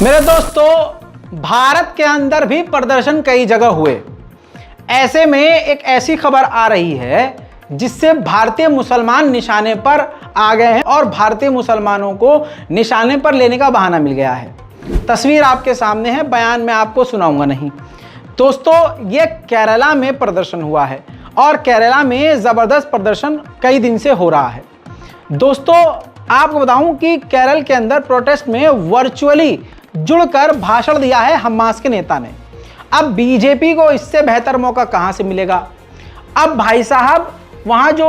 मेरे दोस्तों, भारत के अंदर भी प्रदर्शन कई जगह हुए। ऐसे में एक ऐसी खबर आ रही है जिससे भारतीय मुसलमान निशाने पर आ गए हैं और भारतीय मुसलमानों को निशाने पर लेने का बहाना मिल गया है। तस्वीर आपके सामने है, बयान में आपको सुनाऊंगा नहीं। दोस्तों, ये केरला में प्रदर्शन हुआ है और केरला में ज़बरदस्त प्रदर्शन कई दिन से हो रहा है। दोस्तों, आपको बताऊं कि केरल के अंदर प्रोटेस्ट में वर्चुअली जुड़कर भाषण दिया है हमास के नेता ने। अब बीजेपी को इससे बेहतर मौका कहां से मिलेगा। अब भाई साहब, वहां जो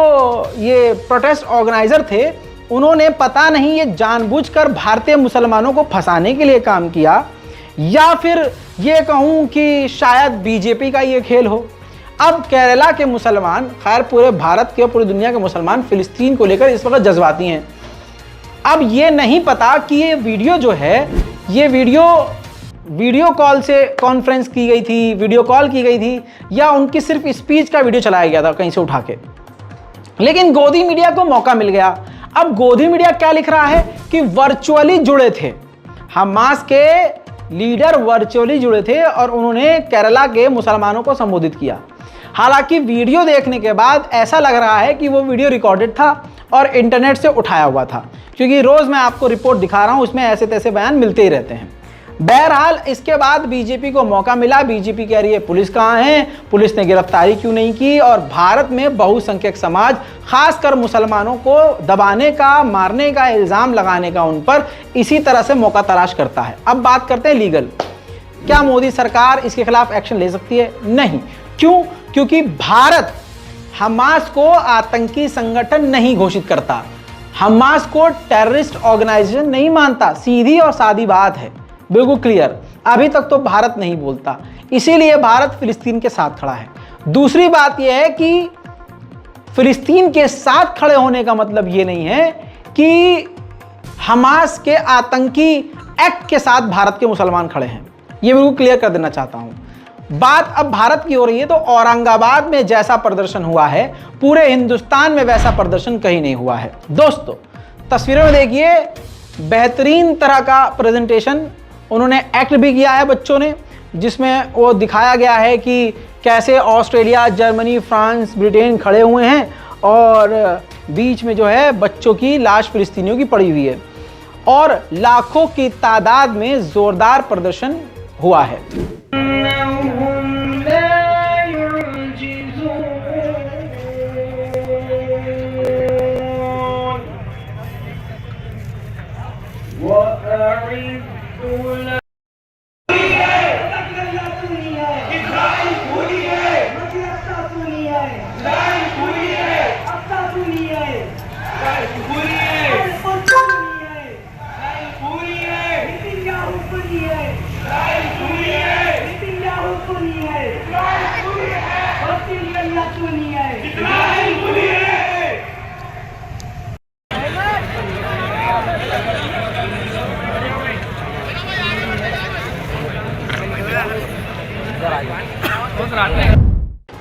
ये प्रोटेस्ट ऑर्गेनाइजर थे, उन्होंने पता नहीं ये जानबूझकर भारतीय मुसलमानों को फंसाने के लिए काम किया या फिर ये कहूं कि शायद बीजेपी का ये खेल हो। अब केरला के मुसलमान, खैर पूरे भारत के और पूरी दुनिया के मुसलमान फिलिस्तीन को लेकर इस वक्त जज्बाती हैं। अब ये नहीं पता कि ये वीडियो जो है, ये वीडियो कॉल से कॉन्फ्रेंस की गई थी, वीडियो कॉल की गई थी, या उनकी सिर्फ स्पीच का वीडियो चलाया गया था कहीं से उठा के। लेकिन गोदी मीडिया को मौका मिल गया। अब गोदी मीडिया क्या लिख रहा है कि वर्चुअली जुड़े थे, हमास के लीडर वर्चुअली जुड़े थे और उन्होंने केरला के मुसलमानों को संबोधित किया। हालांकि वीडियो देखने के बाद ऐसा लग रहा है कि वो वीडियो रिकॉर्डेड था और इंटरनेट से उठाया हुआ था, क्योंकि रोज मैं आपको रिपोर्ट दिखा रहा हूं, उसमें ऐसे तैसे बयान मिलते ही रहते हैं। बहरहाल, इसके बाद बीजेपी को मौका मिला। बीजेपी कह रही है पुलिस कहां है, पुलिस ने गिरफ्तारी क्यों नहीं की। और भारत में बहुसंख्यक समाज, खासकर मुसलमानों को दबाने का, मारने का, इल्जाम लगाने का उन पर इसी तरह से मौका तलाश करता है। अब बात करते हैं लीगल। क्या मोदी सरकार इसके खिलाफ एक्शन ले सकती है? नहीं। क्यों? क्योंकि भारत हमास को आतंकी संगठन नहीं घोषित करता, हमास को टेररिस्ट ऑर्गेनाइजेशन नहीं मानता। सीधी और सादी बात है, बिल्कुल क्लियर। अभी तक तो भारत नहीं बोलता, इसीलिए भारत फिलिस्तीन के साथ खड़ा है। दूसरी बात यह है कि फिलिस्तीन के साथ खड़े होने का मतलब यह नहीं है कि हमास के आतंकी एक्ट के साथ भारत के मुसलमान खड़े हैं। यह बिल्कुल क्लियर कर देना चाहता हूं। बात अब भारत की हो रही है, तो औरंगाबाद में जैसा प्रदर्शन हुआ है, पूरे हिंदुस्तान में वैसा प्रदर्शन कहीं नहीं हुआ है। दोस्तों, तस्वीरों में देखिए, बेहतरीन तरह का प्रेजेंटेशन उन्होंने एक्ट भी किया है बच्चों ने, जिसमें वो दिखाया गया है कि कैसे ऑस्ट्रेलिया, जर्मनी, फ्रांस, ब्रिटेन खड़े हुए हैं और बीच में जो है बच्चों की लाश फिलिस्तीनियों की पड़ी हुई है और लाखों की तादाद में जोरदार प्रदर्शन हुआ है।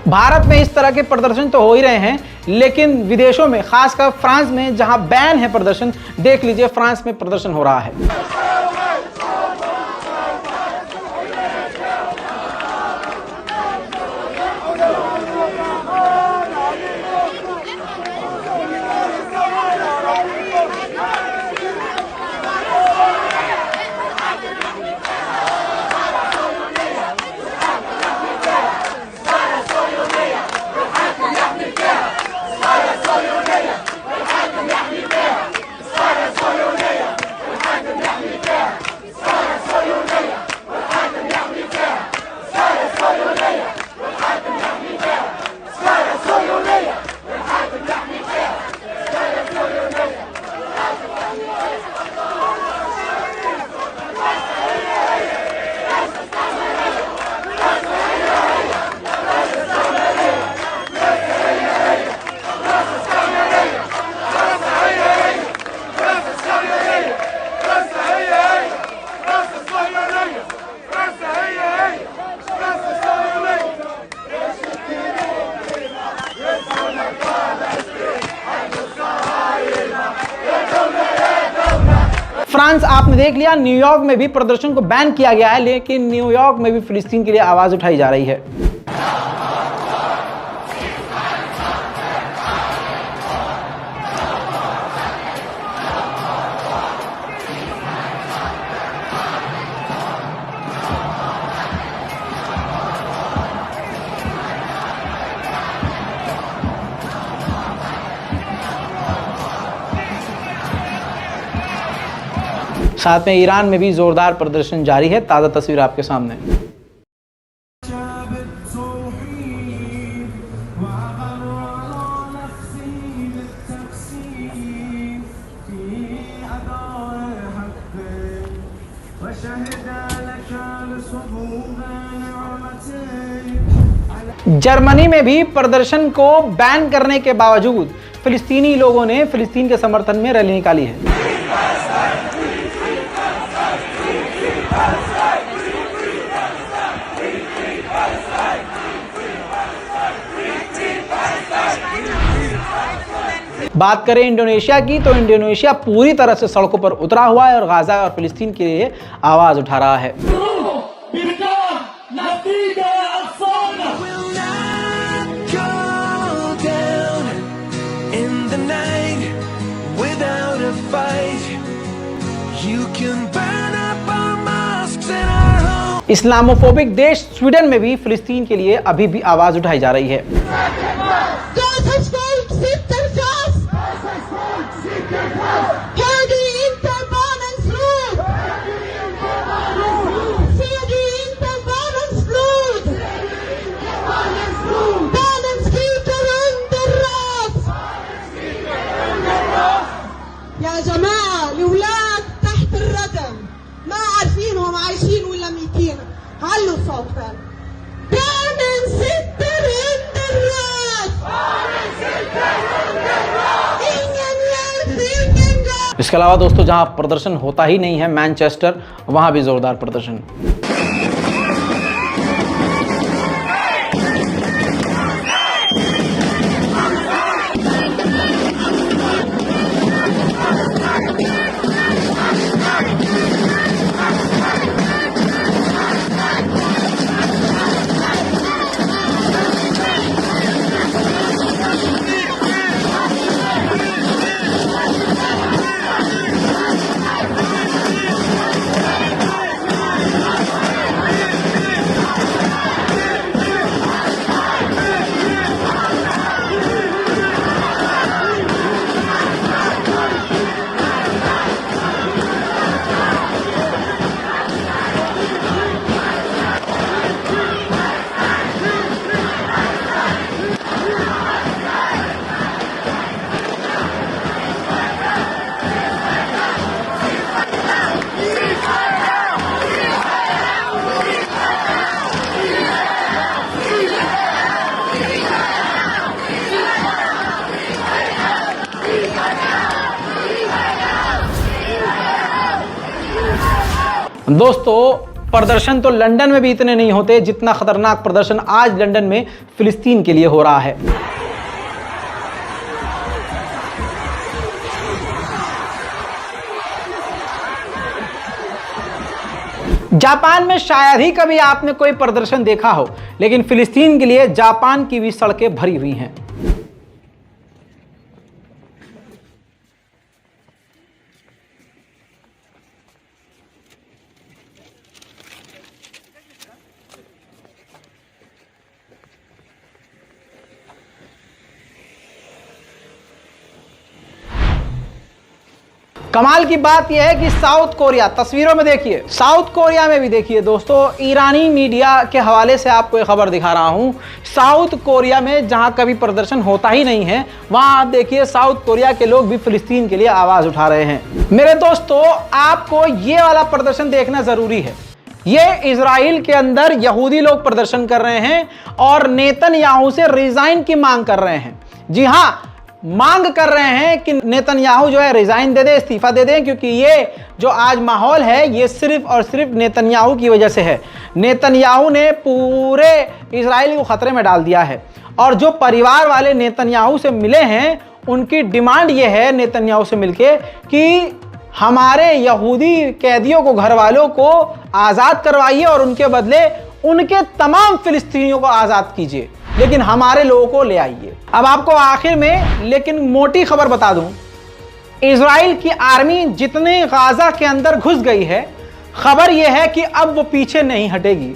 भारत में इस तरह के प्रदर्शन तो हो ही रहे हैं, लेकिन विदेशों में, खासकर फ्रांस में जहां बैन है प्रदर्शन, देख लीजिए फ्रांस में प्रदर्शन हो रहा है। फ्रांस आपने देख लिया, न्यूयॉर्क में भी प्रदर्शन को बैन किया गया है, लेकिन न्यूयॉर्क में भी फिलिस्तीन के लिए आवाज उठाई जा रही है। साथ में ईरान में भी जोरदार प्रदर्शन जारी है। ताज़ा तस्वीर आपके सामने। जर्मनी में भी प्रदर्शन को बैन करने के बावजूद फिलिस्तीनी लोगों ने फिलिस्तीन के समर्थन में रैली निकाली है। बात करें इंडोनेशिया की, तो इंडोनेशिया पूरी तरह से सड़कों पर उतरा हुआ है और गाजा और फिलिस्तीन के लिए आवाज उठा रहा है। इस्लामोफोबिक देश स्वीडन में भी फिलिस्तीन के लिए अभी भी आवाज उठाई जा रही है। इसके अलावा दोस्तों, जहां प्रदर्शन होता ही नहीं है, मैनचेस्टर, वहां भी जोरदार प्रदर्शन। दोस्तों, प्रदर्शन तो लंदन में भी इतने नहीं होते जितना खतरनाक प्रदर्शन आज लंदन में फिलिस्तीन के लिए हो रहा है। जापान में शायद ही कभी आपने कोई प्रदर्शन देखा हो, लेकिन फिलिस्तीन के लिए जापान की भी सड़कें भरी हुई हैं। कमाल की बात यह है कि साउथ कोरिया, तस्वीरों में देखिए, साउथ कोरिया में भी देखिए दोस्तों, ईरानी मीडिया के हवाले से आपको एक खबर दिखा रहा हूं। साउथ कोरिया में जहां कभी प्रदर्शन होता ही नहीं है, वहां आप देखिए साउथ कोरिया के लोग भी फिलिस्तीन के लिए आवाज उठा रहे हैं। मेरे दोस्तों, आपको ये वाला प्रदर्शन देखना जरूरी है। ये इजराइल के अंदर यहूदी लोग प्रदर्शन कर रहे हैं और नेतन्याहू से रिजाइन की मांग कर रहे हैं। जी हां, मांग कर रहे हैं कि नेतन्याहू जो है रिजाइन दे दे, इस्तीफा दे दे, क्योंकि ये जो आज माहौल है ये सिर्फ और सिर्फ नेतन्याहू की वजह से है। नेतन्याहू ने पूरे इजराइल को खतरे में डाल दिया है और जो परिवार वाले नेतन्याहू से मिले हैं उनकी डिमांड ये है नेतन्याहू से मिलके कि हमारे यहूदी कैदियों को, घर वालों को आज़ाद करवाइए और उनके बदले उनके तमाम फिलिस्तीनियों को आज़ाद कीजिए, लेकिन हमारे लोगों को ले आइए। अब आपको आखिर में लेकिन मोटी खबर बता दूं, इजराइल की आर्मी जितने गाजा के अंदर घुस गई है, खबर यह है कि अब वो पीछे नहीं हटेगी।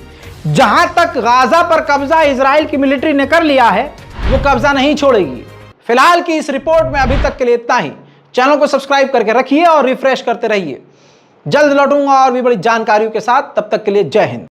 जहां तक गाजा पर कब्जा इजराइल की मिलिट्री ने कर लिया है, वो कब्जा नहीं छोड़ेगी। फिलहाल की इस रिपोर्ट में अभी तक के लिए इतना ही। चैनल को सब्सक्राइब करके रखिए और रिफ्रेश करते रहिए। जल्द लौटूंगा और भी बड़ी जानकारियों के साथ। तब तक के लिए जय हिंद।